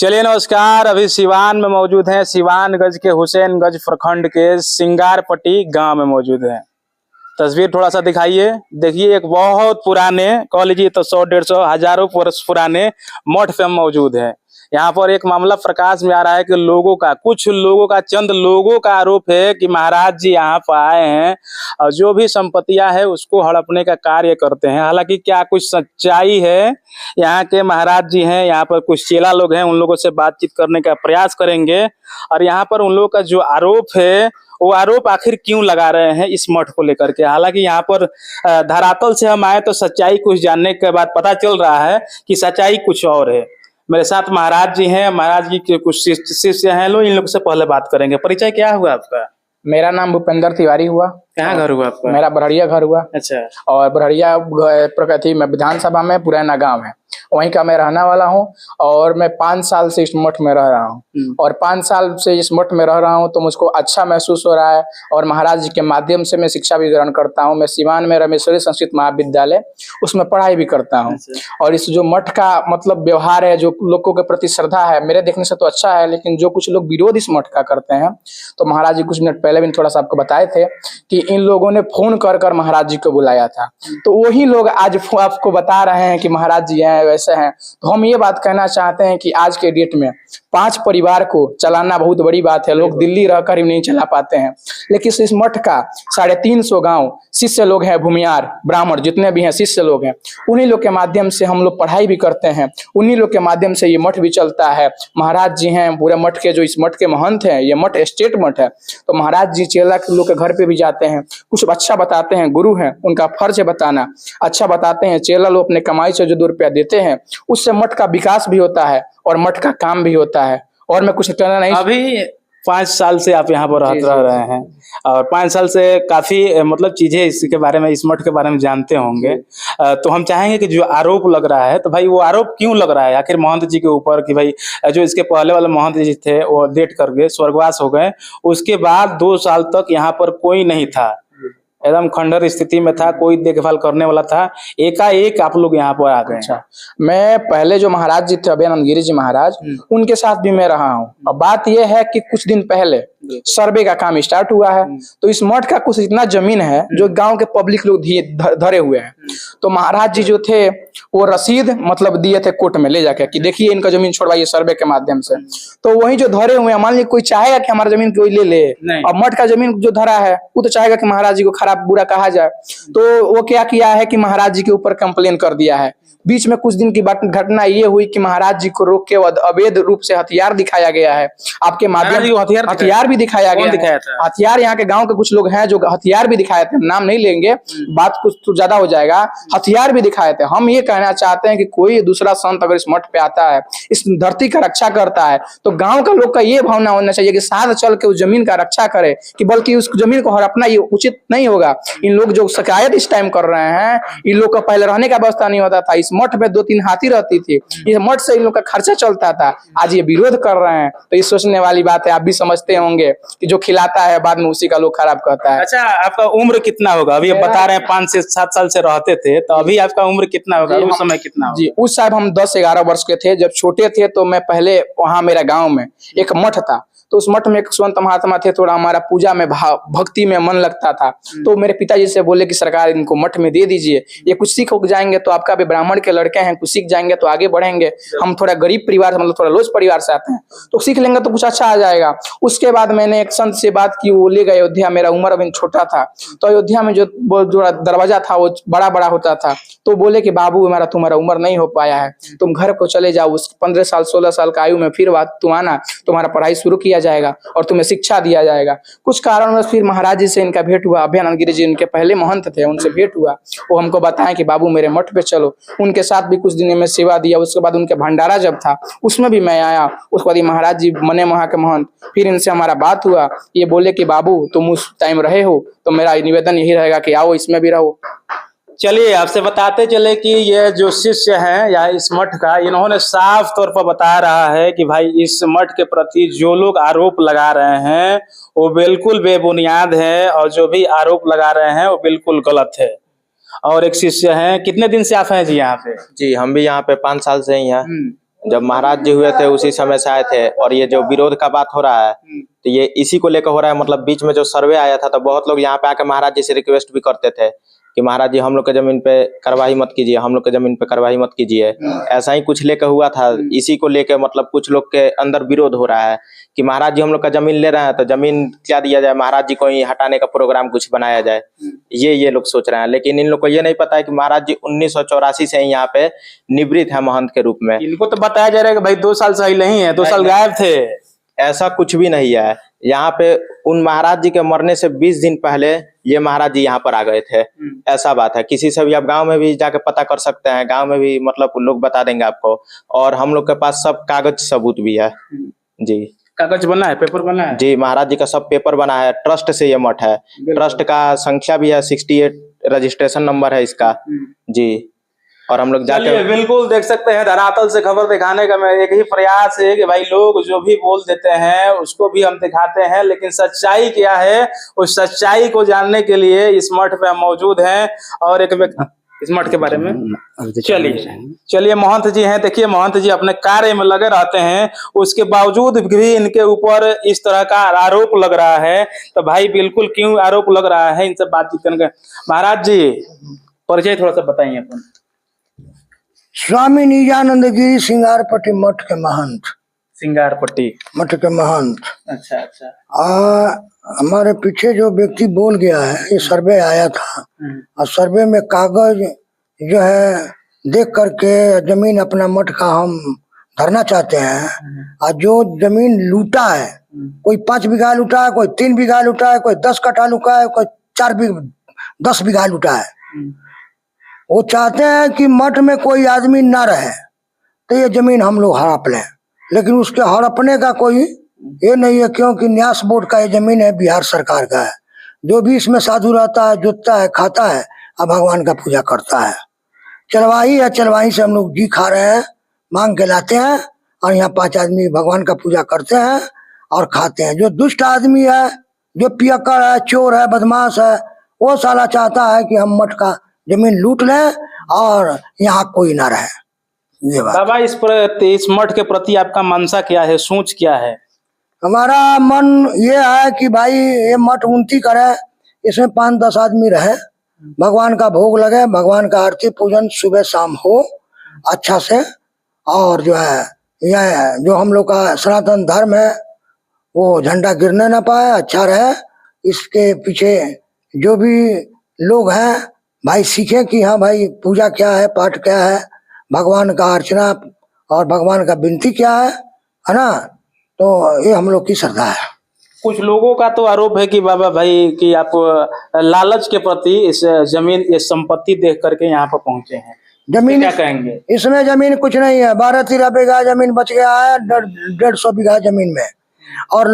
चलिए नमस्कार। अभी सिवान में मौजूद हैं। सिवानगंज के हुसैनगंज प्रखंड के सिंगारपट्टी गांव में मौजूद हैं। तस्वीर थोड़ा सा दिखाइए। देखिए एक बहुत पुराने, कह लीजिए तो 100-150 हजारों वर्ष पुराने मठ पे हम मौजूद हैं। यहाँ पर एक मामला प्रकाश में आ रहा है कि चंद लोगों का आरोप है कि महाराज जी यहाँ पर आए हैं और जो भी संपत्तियां है उसको हड़पने का कार्य करते हैं। हालांकि क्या कुछ सच्चाई है? यहाँ के महाराज जी हैं, यहाँ पर कुछ चेला लोग हैं, उन लोगों से बातचीत करने का प्रयास करेंगे। और यहाँ पर उन लोगों का जो आरोप है वो आरोप आखिर क्यों लगा रहे हैं इस मठ को लेकर के। हालांकि यहाँ पर धरातल से हम आए तो सच्चाई कुछ जानने के बाद पता चल रहा है कि सच्चाई कुछ और है। मेरे साथ महाराज जी हैं, महाराज जी के कुछ शिष्य हैं। लो इन लोग से पहले बात करेंगे। परिचय क्या हुआ आपका? मेरा नाम भूपेंद्र तिवारी हुआ। कहाँ घर हुआ आपका? मेरा बरहड़िया घर हुआ। अच्छा। और बरहड़िया प्रगति में विधानसभा में पुराना गांव है, वहीं का मैं रहने वाला हूं। और मैं 5 साल से इस मठ में रह रहा हूं और 5 साल से इस मठ में रह रहा हूं तो मुझको अच्छा महसूस हो रहा है। और महाराज जी के माध्यम से मैं शिक्षा भी ग्रहण करता हूं। मैं सिवान में रमेश्वरी संस्कृत महाविद्यालय उसमें पढ़ाई भी करता हूं। और इस जो मठ का मतलब व्यवहार है, जो लोगों के प्रति श्रद्धा है, मेरे देखने से तो अच्छा है, लेकिन जो कुछ लोग विरोध इस मठ का करते हैं, तो महाराज जी कुछ मिनट पहले भी थोड़ा सा आपको बताए थे कि इन लोगों ने फोन कर महाराज जी को बुलाया था। तो वही लोग आज आपको बता रहे हैं कि महाराज जी हैं, वैसे हैं। तो हम ये बात कहना चाहते हैं कि आज के डेट में 5 परिवार को चलाना बहुत बड़ी बात है। लोग दिल्ली रहकर ही नहीं चला पाते हैं, लेकिन इस मठ का 350 गांव शिष्य लोग हैं, भूमियार ब्राह्मण जितने भी हैं शिष्य लोग हैं, उन्हीं लोग के माध्यम से हम लोग पढ़ाई भी करते हैं, उन्हीं लोग के माध्यम से ये मठ भी चलता है। महाराज जी हैं पूरे मठ के, जो इस मठ के महंत हैं, ये मठ स्टेट मठ है। तो महाराज जी चेला के लोग के घर पे भी जाते हैं, कुछ अच्छा बताते हैं, गुरु हैं, उनका फर्ज है बताना, अच्छा बताते हैं। चेला लोग अपने कमाई से जो 2 रुपया देते हैं उससे मठ का विकास भी होता है और मठ का काम भी होता है। और मैं कुछ कहना नहीं। अभी 5 साल से आप यहाँ पर रह रहे हैं और 5 साल से काफी मतलब चीजें इसके बारे में, इस मठ के बारे में जानते होंगे। तो हम चाहेंगे कि जो आरोप लग रहा है, तो भाई वो आरोप क्यों लग रहा है आखिर महंत जी के ऊपर कि भाई जो इसके पहले वाले महंत जी थे वो डेट कर गए, स्वर्गवास हो गए, उसके बाद 2 साल तक यहाँ पर कोई नहीं था, एकदम खंडर स्थिति में था, कोई देखभाल करने वाला था, एकाएक आप लोग यहाँ पर आ गए। अच्छा, मैं पहले जो महाराज जी थे अभयानंद गिरी जी महाराज, उनके साथ भी मैं रहा हूँ। अब बात यह है कि कुछ दिन पहले सर्वे का काम स्टार्ट हुआ है, तो इस मठ का कुछ इतना जमीन है जो गांव के पब्लिक लोग धरे हुए हैं। तो महाराज जी जो थे वो रसीद मतलब दिए थे कोर्ट में ले जाके कि देखिए इनका जमीन छोड़वाइए सर्वे के माध्यम से। तो वही जो धरे हुए हैं, मान लीजिए कोई चाहेगा कि हमारा जमीन कोई ले ले, और मठ का जमीन जो धरा है वो तो चाहेगा कि महाराज जी को खराब बुरा कहा जाए। तो वो क्या किया है कि महाराज जी के ऊपर कंप्लेन कर दिया है। बीच में कुछ दिन की घटना ये हुई कि महाराज जी को रोक के अवैध रूप से हथियार दिखाया गया है। आपके माध्यम हथियार भी दिखाया गया है। हथियार यहाँ के गांव के कुछ लोग हैं जो हथियार भी दिखाए थे, नाम नहीं लेंगे, बात कुछ तो ज्यादा हो जाएगा। हथियार भी दिखाए थे। हम ये कहना चाहते हैं कि कोई दूसरा संत अगर इस मठ पे आता है, इस धरती का रक्षा करता है, तो गांव का लोग का ये भावना होना चाहिए कि साथ चल के उस जमीन का रक्षा करे, कि बल्कि उस जमीन को हड़पना ये उचित नहीं होगा। इन लोग जो शिकायत इस टाइम कर रहे हैं, इन लोग का पहले रहने का व्यवस्था नहीं होता था, इस मठ में 2-3 हाथी रहती थी, इस मठ से इन लोग का खर्चा चलता था। आज ये विरोध कर रहे हैं तो ये सोचने वाली बात है। आप भी समझते होंगे कि जो खिलाता है बाद में उसी का लोग खराब करता है। अच्छा, आपका उम्र कितना होगा? अभी आप बता रहे हैं 5 से 7 साल से रहते थे, तो अभी आपका उम्र कितना होगा? उस समय कितना होगा? जी, उस साल हम 10-11 वर्ष के थे। जब छोटे थे तो मैं पहले वहां मेरे गाँव में एक मठ था, तो उस मठ में एक संत महात्मा थे, थोड़ा हमारा पूजा में भक्ति में मन लगता था। तो मेरे पिताजी से बोले कि सरकार इनको मठ में दे दीजिए, ये कुछ सीख जाएंगे तो आपका भी ब्राह्मण के लड़के हैं, कुछ सीख जाएंगे तो आगे बढ़ेंगे। हम थोड़ा गरीब परिवार मतलब थोड़ा लोच परिवार से आते हैं, तो सीख लेंगे तो कुछ अच्छा आ जाएगा। उसके बाद मैंने एक संत से बात की, वो ले गए अयोध्या। मेरा उम्र अभी छोटा था, तो अयोध्या में जो दरवाजा था वो बड़ा होता था। तो बोले कि बाबू तुम्हारा उम्र नहीं हो पाया है, तुम घर को चले जाओ, उस 15 साल 16 साल का आयु में फिर तुम आना, तुम्हारा पढ़ाई शुरू किया जाएगा और तुम्हें शिक्षा दिया जाएगा। कुछ कारणवश फिर महाराज जी से इनका भेंट हुआ। अभयानंद गिरी जी इनके पहले महंत थे, उनसे भेंट हुआ। वो हमको बताएं कि बाबू मेरे मठ पे चलो। उनके साथ भी कुछ दिन में सेवा दिया। उसके बाद उनके भंडारा जब था उसमें भी मैं आया। उसके बाद महाराज जी मने वहाँ के महंत, फिर इनसे हमारा बात हुआ। ये बोले कि बाबू तुम उस टाइम रहे हो, तो मेरा निवेदन यही रहेगा कि आओ इसमें भी रहो। चलिए आपसे बताते चले कि ये जो शिष्य हैं या इस मठ का, इन्होंने साफ तौर पर बता रहा है कि भाई इस मठ के प्रति जो लोग आरोप लगा रहे हैं वो बिल्कुल बेबुनियाद है और जो भी आरोप लगा रहे हैं वो बिल्कुल गलत है। और एक शिष्य हैं, कितने दिन से आप हैं जी यहाँ पे? जी हम भी यहाँ पे 5 साल से ही हैं। जब महाराज जी हुए थे उसी समय से आए थे। और ये जो विरोध का बात हो रहा है तो ये इसी को लेकर हो रहा है। मतलब बीच में जो सर्वे आया था तो बहुत लोग यहाँ पे आके महाराज जी से रिक्वेस्ट भी करते थे कि महाराज जी हम लोग के जमीन पे कार्रवाई मत कीजिए, हम लोग के जमीन पे कार्रवाई मत कीजिए। ऐसा ही कुछ लेकर हुआ था। इसी को लेकर मतलब कुछ लोग के अंदर विरोध हो रहा है कि महाराज जी हम लोग का जमीन ले रहे हैं तो जमीन क्या दिया जाए, महाराज जी को ही हटाने का प्रोग्राम कुछ बनाया जाए। ये लोग सोच रहे हैं, लेकिन इन लोग को ये नहीं पता है कि महाराज जी 1984 से ही यहाँ पे निवृत्त है महंत के रूप में। इनको तो बताया जा रहा है कि भाई 2 साल सही नहीं है, 2 साल गायब थे। ऐसा कुछ भी नहीं है। यहाँ पे उन महाराज जी के मरने से 20 दिन पहले ये महाराज जी यहाँ पर आ गए थे। ऐसा बात है। किसी से भी आप गांव में भी जाके पता कर सकते हैं, गांव में भी मतलब लोग बता देंगे आपको। और हम लोग के पास सब कागज सबूत भी है जी। कागज बना है, पेपर बना है जी, महाराज जी का सब पेपर बना है। ट्रस्ट से ये मठ है। ट्रस्ट का संख्या भी है 68, रजिस्ट्रेशन नंबर है इसका जी। और हम लोग जाके बिल्कुल देख सकते हैं, धरातल से खबर दिखाने का मैं एक ही प्रयास है कि भाई लोग जो भी बोल देते हैं उसको भी हम दिखाते हैं, लेकिन सच्चाई क्या है उस सच्चाई को जानने के लिए इस मठ पे हम मौजूद हैं। और एक इस मठ के बारे में चलिए महंत जी हैं। देखिए महंत जी अपने कार्य में लगे रहते हैं, उसके बावजूद भी इनके ऊपर इस तरह का आरोप लग रहा है। तो भाई बिल्कुल क्यों आरोप लग रहा है, इनसे बातचीत करने। महाराज जी परिचय थोड़ा सा बताइए अपन। स्वामी निजानंद गिरी सिंगारपट्टी मठ के महंत। सिंगारपट्टी मठ के महंत। अच्छा अच्छा। हमारे पीछे जो व्यक्ति बोल गया है, ये सर्वे आया था और सर्वे में कागज जो है देख करके जमीन अपना मठ का हम धरना चाहते हैं। और जो जमीन लूटा है, कोई 5 बीघा लूटा है, कोई 3 बीघा लूटा है, कोई 10 कट्ठा लूटा है, कोई 10 बीघा लूटा है। वो चाहते हैं कि मठ में कोई आदमी ना रहे तो ये जमीन हम लोग हड़प लें, लेकिन उसके हड़पने का कोई ये नहीं है, क्योंकि न्यास बोर्ड का ये जमीन है, बिहार सरकार का है। जो भी इसमें साधु रहता है, जोतता है, खाता है और भगवान का पूजा करता है। चलवाही है, चलवाही से हम लोग जी खा रहे हैं, मांग के लाते हैं और यहाँ 5 आदमी भगवान का पूजा करते हैं और खाते हैं। जो दुष्ट आदमी है, जो पियक्कड़ है, चोर है, बदमाश है, वो साला चाहता है कि हम मठ का जमीन लूट लें और यहाँ कोई ना रहे। ये बात। बाबा इस मठ के प्रति आपका मनसा क्या है, सोच क्या है? हमारा मन ये है कि भाई ये मठ उन्नति करे, इसमें 5-10 आदमी रहे, भगवान का भोग लगे, भगवान का आरती पूजन सुबह शाम हो अच्छा से। और जो है यह जो हम लोग का सनातन धर्म है वो झंडा गिरने ना पाए, अच्छा रहे। इसके पीछे जो भी लोग हैं भाई सीखें कि हाँ भाई पूजा क्या है, पाठ क्या है, भगवान का अर्चना और भगवान का विनती क्या है ना। तो ये हम लोग की श्रद्धा है। कुछ लोगों का तो आरोप है कि बाबा भाई कि आप लालच के प्रति इस जमीन, इस संपत्ति देख करके यहाँ पर पहुंचे हैं। जमीन क्या कहेंगे? इसमें जमीन कुछ नहीं है, 12-13 बीघा जमीन बच गया है 150 बीघा जमीन में, और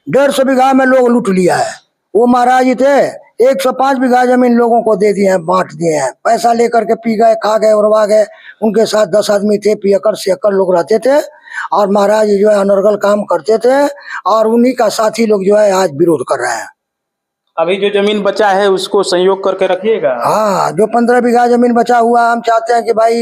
150 बीघा में लोग लूट लिया है। वो महाराज जी थे, 105 बीघा जमीन लोगों को दे दिए हैं, बांट दिए हैं। पैसा लेकर के पी गए, खा गए, उड़वा गए। उनके साथ 10 आदमी थे, पियक्कड़ सियक्कड़ लोग रहते थे और महाराज जी जो है अनर्गल काम करते थे और उन्हीं का साथी लोग जो है आज विरोध कर रहे हैं। अभी जो जमीन बचा है उसको संयोग करके रखिएगा। हाँ, जो 15 बीघा जमीन बचा हुआ, हम चाहते हैं कि भाई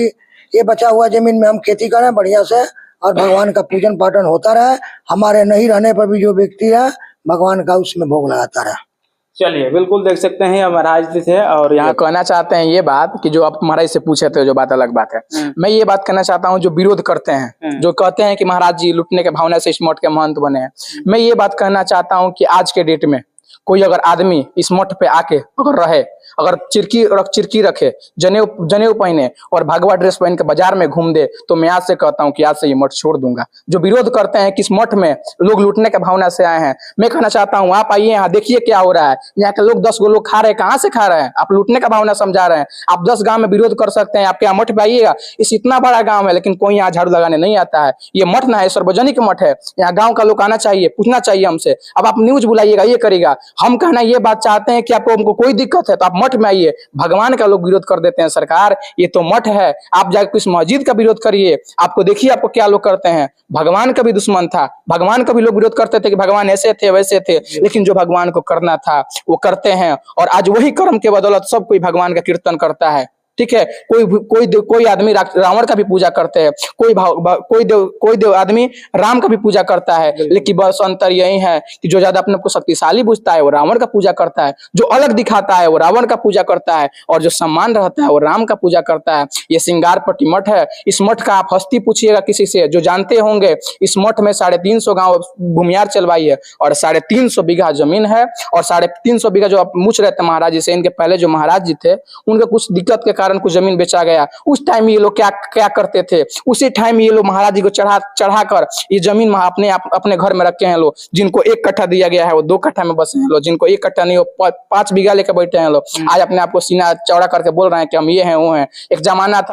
ये बचा हुआ जमीन में हम खेती करें बढ़िया से और भगवान का पूजन पाठन होता रहे। हमारे नहीं रहने पर भी जो व्यक्ति है भगवान का उसमें भोग लगाता रहे। चलिए बिल्कुल देख सकते हैं महाराज जी थे। और यहाँ कहना चाहते हैं ये बात कि जो आप महाराज से पूछे थे, जो बात अलग बात है। मैं ये बात कहना चाहता हूँ, जो विरोध करते हैं, जो कहते हैं कि महाराज जी लुटने के भावना से इस मठ के महंत बने हैं, मैं ये बात कहना चाहता हूँ कि आज के डेट में कोई अगर आदमी इस मठ पे आके अगर रहे, अगर चिरकी रखे, जनेऊ पहने और भगवा ड्रेस पहन के बाजार में घूम दे, तो मैं आज से कहता हूं कि आज से ये मठ छोड़ दूंगा। जो विरोध करते हैं कि इस मठ में लोग लूटने के भावना से आए हैं, मैं कहना चाहता हूं आप आइए यहाँ, देखिए क्या हो रहा है। यहाँ के लोग 10 गो लोग खा रहे हैं, कहाँ से खा रहे हैं? आप लूटने का भावना समझा रहे हैं। आप 10 गांव में विरोध कर सकते हैं, आपके यहाँ मठ पे आइएगा। इस इतना बड़ा गाँव है लेकिन कोई यहाँ झाड़ू लगाने नहीं आता है। ये मठ ना है, सार्वजनिक मठ है, यहाँ गाँव का लोग आना चाहिए, पूछना चाहिए हमसे। अब आप न्यूज बुलाइएगा, ये करेगा। हम कहना ये बात चाहते हैं कि आपको हमको कोई दिक्कत है तो आप मठ में आइए। भगवान का लोग विरोध कर देते हैं, सरकार ये तो मठ है, आप जाकर किस मस्जिद का विरोध करिए। आपको देखिए आपको क्या लोग करते हैं। भगवान का भी दुश्मन था, भगवान का भी लोग विरोध करते थे कि भगवान ऐसे थे वैसे थे, लेकिन जो भगवान को करना था वो करते हैं। और आज वही कर्म के बदौलत सब कोई भगवान का कीर्तन करता है। ठीक है, कोई आदमी रावण का भी पूजा करते हैं, कोई देव आदमी राम का भी पूजा करता है, लेकिन बस अंतर यही है कि जो ज्यादा अपने को शक्तिशाली बुझता है वो रावण का पूजा करता है, जो अलग दिखाता है वो रावण का पूजा करता है, और जो सम्मान रहता है वो राम का पूजा करता है। ये सिंगारपट्टी मठ है। इस मठ का आप हस्ती पूछिएगा किसी से जो जानते होंगे। इस मठ में 350 गांव भूमियार चलवाई है और 350 बीघा जमीन है, और 350 बीघा जो आप पूछ रहे थे महाराज जी से, इनके पहले जो महाराज जी थे उनके कुछ दिक्कत के कारण कुछ जमीन बेचा गया। उस टाइम ये लोग क्या करते थे, उसी टाइम ये लोग महाराज जी को चढ़ाकर ये जमीन अपने घर में रखे हैं लोग। जिनको 1 कट्ठा दिया गया है वो 2 कट्ठा में बसे हैं लोग, जिनको 1 कट्ठा नहीं वो 5 बीघा लेकर बैठे हैं लोग। आज अपने आप को सीना चौड़ा करके बोल रहे हैं कि हम ये हैं वो हैं। एक जमाना था